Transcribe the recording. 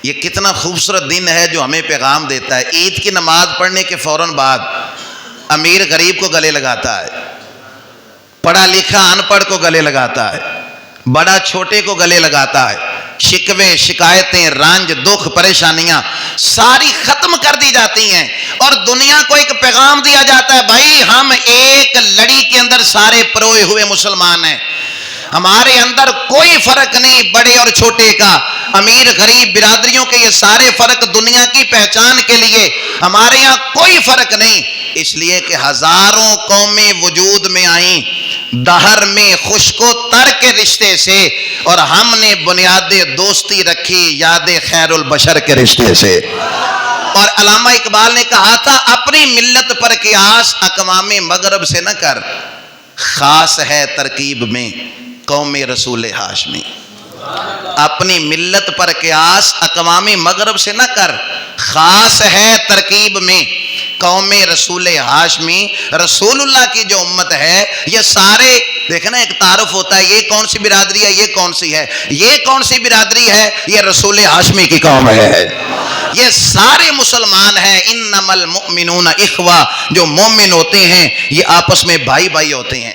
یہ کتنا خوبصورت دن ہے جو ہمیں پیغام دیتا ہے. عید کی نماز پڑھنے کے فوراً بعد امیر غریب کو گلے لگاتا ہے, پڑھا لکھا ان پڑھ کو گلے لگاتا ہے, بڑا چھوٹے کو گلے لگاتا ہے. شکوے, شکایتیں, رنج, دکھ, پریشانیاں ساری ختم کر دی جاتی ہیں, اور دنیا کو ایک پیغام دیا جاتا ہے, بھائی ہم ایک لڑی کے اندر سارے پروئے ہوئے مسلمان ہیں, ہمارے اندر کوئی فرق نہیں بڑے اور چھوٹے کا, امیر غریب برادریوں کے یہ سارے فرق دنیا کی پہچان کے لیے, ہمارے یہاں کوئی فرق نہیں. اس لیے کہ ہزاروں قومیں وجود میں آئیں دہر میں خشک و تر کے رشتے سے, اور ہم نے بنیاد دوستی رکھی یاد خیر البشر کے رشتے سے. اور علامہ اقبال نے کہا تھا اپنی ملت پر قیاس اقوام مغرب سے نہ کر, خاص ہے ترکیب میں قوم رسول ہاشمی. اپنی ملت پر قیاس اقوام مغرب سے نہ کر, خاص ہے ترکیب میں قوم رسول ہاشمی. رسول اللہ کی جو امت ہے یہ سارے دیکھنا ایک تعارف ہوتا ہے, یہ کون سی برادری ہے, یہ کون سی ہے, یہ کون سی برادری ہے, یہ رسول ہاشمی کی قوم ہے. یہ سارے مسلمان ہیں. انما المؤمنون اخوہ, جو مومن ہوتے ہیں یہ آپس میں بھائی بھائی ہوتے ہیں.